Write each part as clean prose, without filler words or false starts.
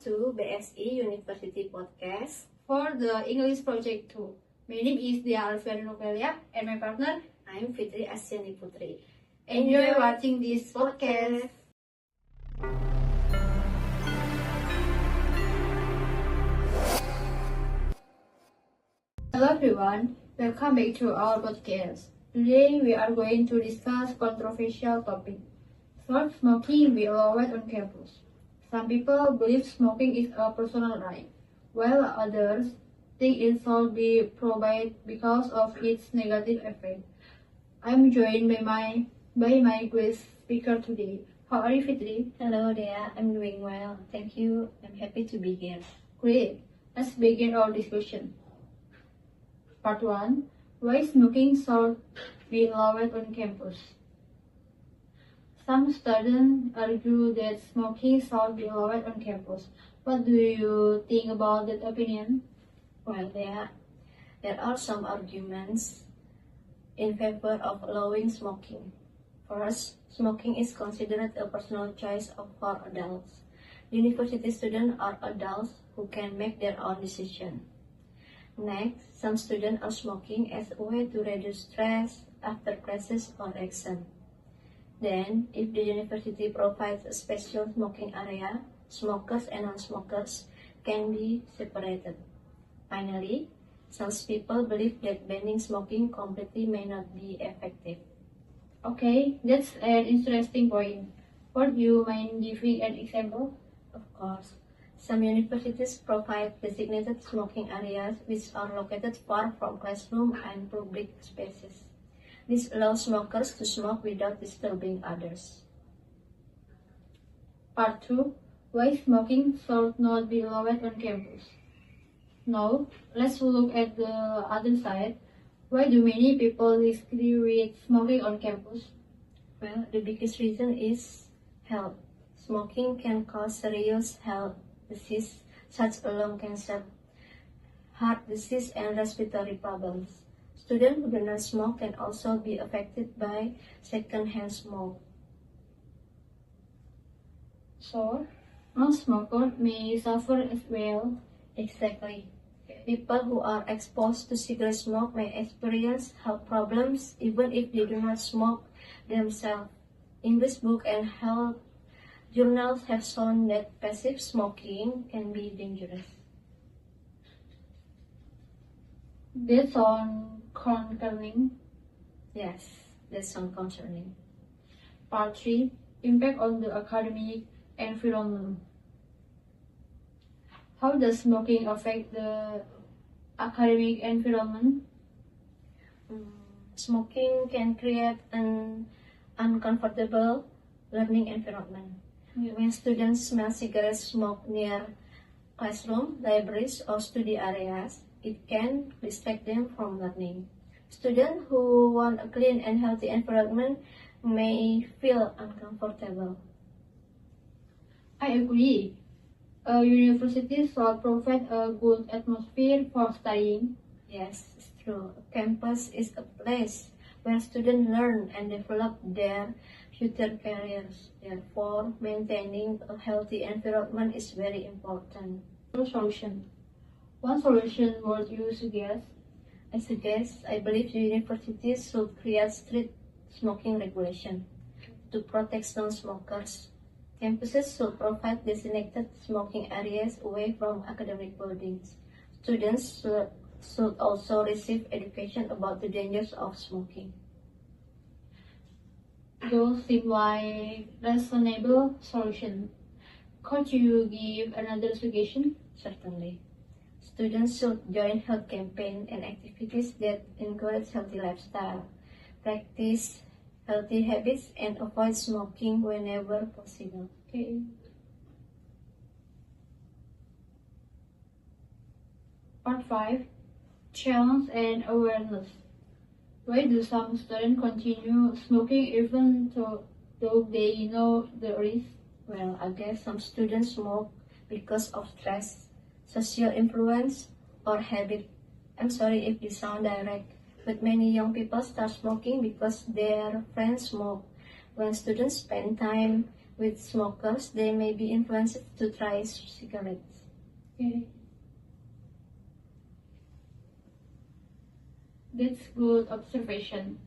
to BSE University Podcast for the English Project 2. My name is Dhea Alfiana and my partner, I'm Fitri Asyani Putri. Enjoy watching this podcast. Hello everyone, welcome back to our podcast. Today we are going to discuss controversial topic. Short smoking be allowed on campus. Some people believe smoking is a personal right, while others think it should be prohibited because of its negative effect. I'm joined by my guest speaker today. How are you, Fitri? Hello Dea, I'm doing well. Thank you. I'm happy to be here. Great. Let's begin our discussion. Part 1. Why smoking should be allowed on campus? Some students argue that smoking should be allowed on campus. What do you think about that opinion? Well, there are some arguments in favor of allowing smoking. First, smoking is considered a personal choice for adults. University students are adults who can make their own decision. Next, some students are smoking as a way to reduce stress after classes or exam. Then, if the university provides a special smoking area, smokers and non-smokers can be separated. Finally, some people believe that banning smoking completely may not be effective. Okay, that's an interesting point. Would you mind giving an example? Of course, some universities provide designated smoking areas which are located far from classroom and public spaces. This allows smokers to smoke without disturbing others. Part 2. Why smoking should not be allowed on campus? Now, let's look at the other side. Why do many people disagree with smoking on campus? Well, the biggest reason is health. Smoking can cause serious health diseases such as lung cancer, heart disease, and respiratory problems. Students who do not smoke can also be affected by second-hand smoke. So, non-smokers may suffer as well. Exactly. People who are exposed to cigarette smoke may experience health problems even if they do not smoke themselves. English books and health journals have shown that passive smoking can be dangerous. That sounds concerning. Yes, that sounds concerning. Part 3. Impact on the academic environment. How does smoking affect the academic environment? Smoking can create an uncomfortable learning environment. When students smell cigarette smoke near classroom, libraries, or study areas, it can distract them from learning. Students who want a clean and healthy environment may feel uncomfortable. I agree. A university should provide a good atmosphere for studying. Yes, it's true. A campus is a place where students learn and develop their future careers. Therefore, maintaining a healthy environment is very important. Solution. One solution would you suggest? I believe universities should create strict smoking regulation to protect non-smokers. Campuses should provide designated smoking areas away from academic buildings. Students should also receive education about the dangers of smoking. Those seem like reasonable solution. Could you give another suggestion? Certainly. Students should join health campaigns and activities that encourage healthy lifestyle, practice healthy habits, and avoid smoking whenever possible. Okay. Part 5. Challenge and awareness. Why do some students continue smoking even though they know the risk? Well, I guess some students smoke because of stress, social influence, or habit. I'm sorry if this sounds direct, but many young people start smoking because their friends smoke. When students spend time With smokers, they may be influenced to try cigarettes. Okay. That's good observation.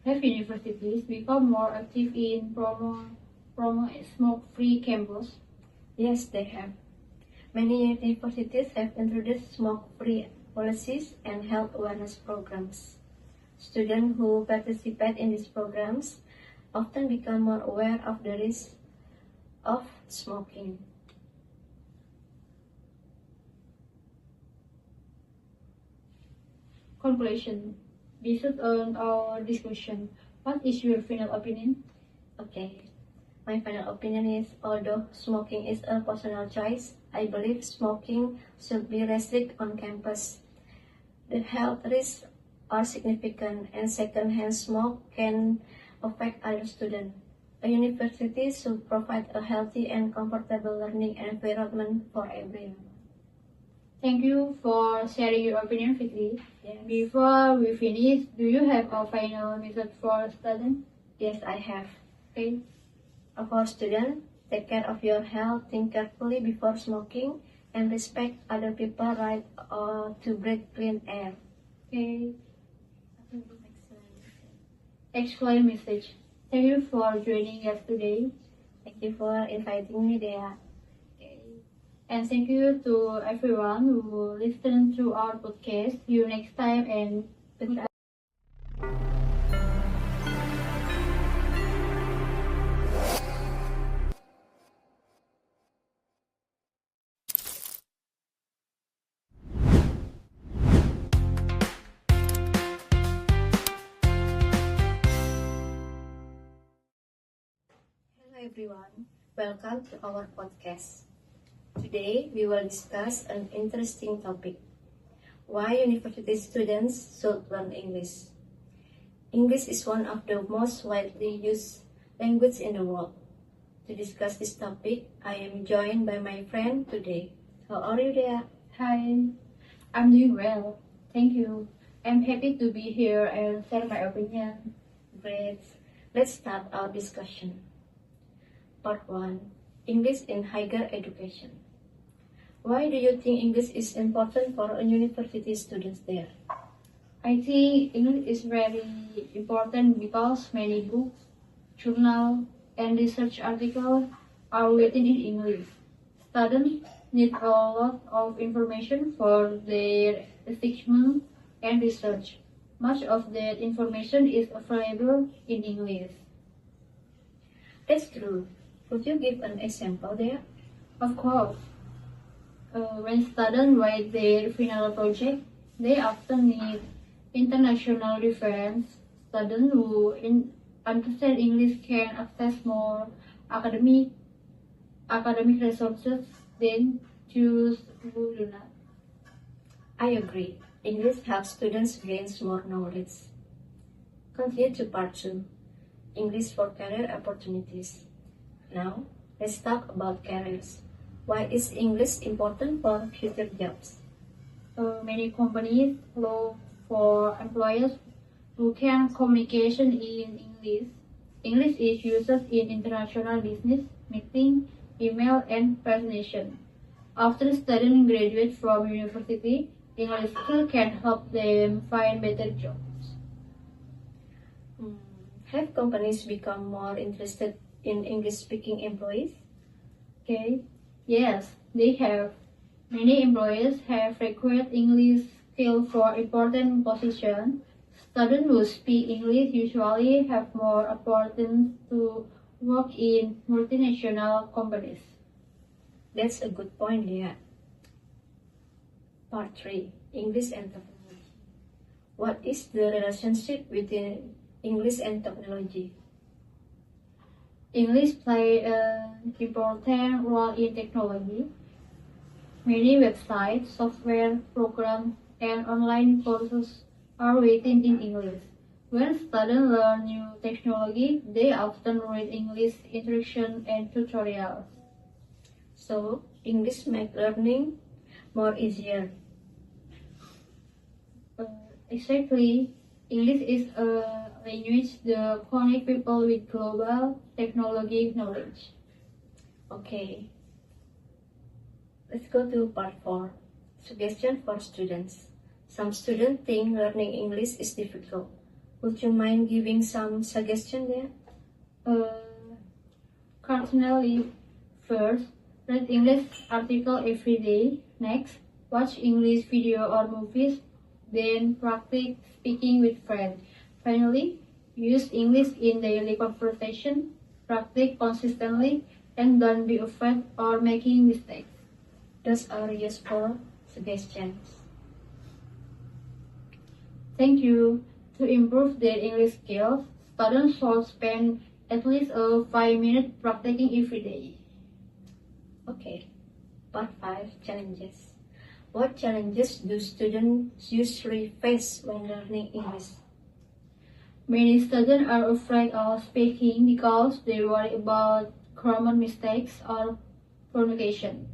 Have universities become more active in promo smoke-free campus? Yes, they have. Many universities have introduced smoke-free policies and health awareness programs. Students who participate in these programs often become more aware of the risks of smoking. Conclusion. Based on our discussion, what is your final opinion? Okay, my final opinion is although smoking is a personal choice, I believe smoking should be restricted on campus. The health risks are significant and secondhand smoke can affect other students. A university should provide a healthy and comfortable learning environment for everyone. Thank you for sharing your opinion, Fitri. Yes. Before we finish, do you have a final message for students? Yes, I have. Okay. For students, take care of your health, think carefully before smoking, and respect other people's right to breathe clean air. Okay. Excellent message. Thank you for joining us today. Thank you for inviting me, Dhea. Okay. And thank you to everyone who listened to our podcast. See you next time and goodbye. Hello everyone, welcome to our podcast. Today we will discuss an interesting topic. Why university students should learn English. English is one of the most widely used languages in the world. To discuss this topic, I am joined by my friend today. How are you, Dhea? Hi, I'm doing well. Thank you. I'm happy to be here and share my opinion. Great. Let's start our discussion. Part 1. English in higher education. Why do you think English is important for a university students there? I think English is very important because many books, journals, and research articles are written in English. Students need a lot of information for their assessment and research. Much of that information is available in English. That's true. Could you give an example there? Of course, when students write their final project, they often need international reference. Students who understand English can access more academic resources than those who do not. I agree. English helps students gain more knowledge. Continue to part 2. English for career opportunities. Now, let's talk about careers. Why is English important for future jobs? Many companies look for employees who can communication in English. English is used in international business, meeting, email, and presentation. After students graduate from university, English skills can help them find better jobs. Have companies become more interested in English-speaking employees? Okay. Yes, they have. Many employers have required English skills for important positions. Students who speak English usually have more opportunities to work in multinational companies. That's a good point, Leah. Part 3. English and technology. What is the relationship between English and technology? English plays an important role in technology. Many websites, software, programs, and online courses are written in English. When students learn new technology, they often read English instructions and tutorials. So, English makes learning more easier. Exactly. English is a language that connects people with global technology knowledge. Okay, let's go to part 4. Suggestion for students. Some students think learning English is difficult. Would you mind giving some suggestion there? Cardinally, first, read English article every day. Next, watch English video or movies. Then practice speaking with friends. Finally, use English in daily conversation. Practice consistently and don't be afraid or making mistakes. Those are useful suggestions. Thank you. To improve their English skills, students should spend at least 5 minutes practicing every day. Okay, part 5, challenges. What challenges do students usually face when learning English? Many students are afraid of speaking because they worry about grammar mistakes or pronunciation.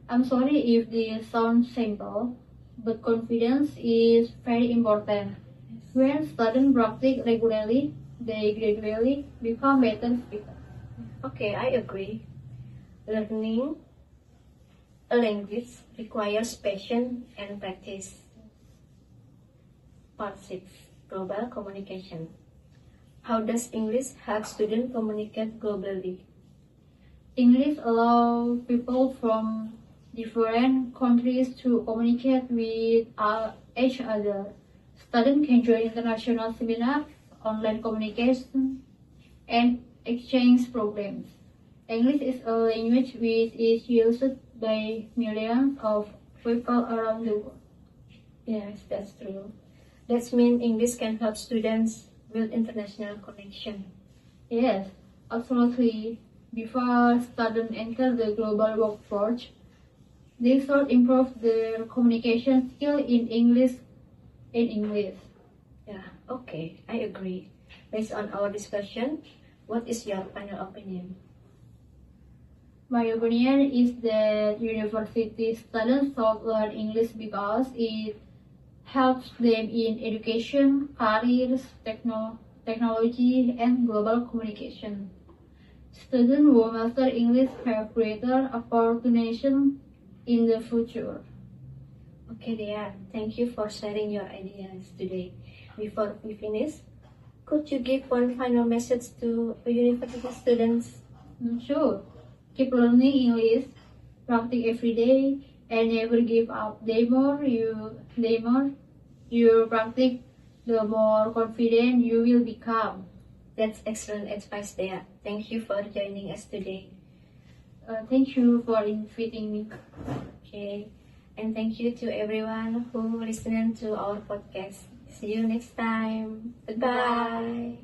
I'm sorry if this sounds simple, but confidence is very important. When students practice regularly, they gradually become better speakers. Okay, I agree. Learning a language requires patience and practice. Part 6, global communication. How does English help students communicate globally? English allows people from different countries to communicate with each other. Students can join international seminars, online communication, and exchange programs. English is a language which is used by millions of people around the world. Yes, that's true. That means English can help students build international connection. Yes, absolutely. Before students enter the global workforce, they should improve their communication skill in English. Yeah, okay, I agree. Based on our discussion, what is your final opinion? My opinion is that university students should learn English because it helps them in education, careers, technology, and global communication. Students who master English have greater opportunities in the future. Okay, Dhea, thank you for sharing your ideas today. Before we finish, could you give one final message to university students? Sure. Keep learning English, practice every day, and never give up. The more you practice, the more confident you will become. That's excellent advice, Dhea. Thank you for joining us today. Thank you for inviting me. Okay, and thank you to everyone who listened to our podcast. See you next time. Goodbye.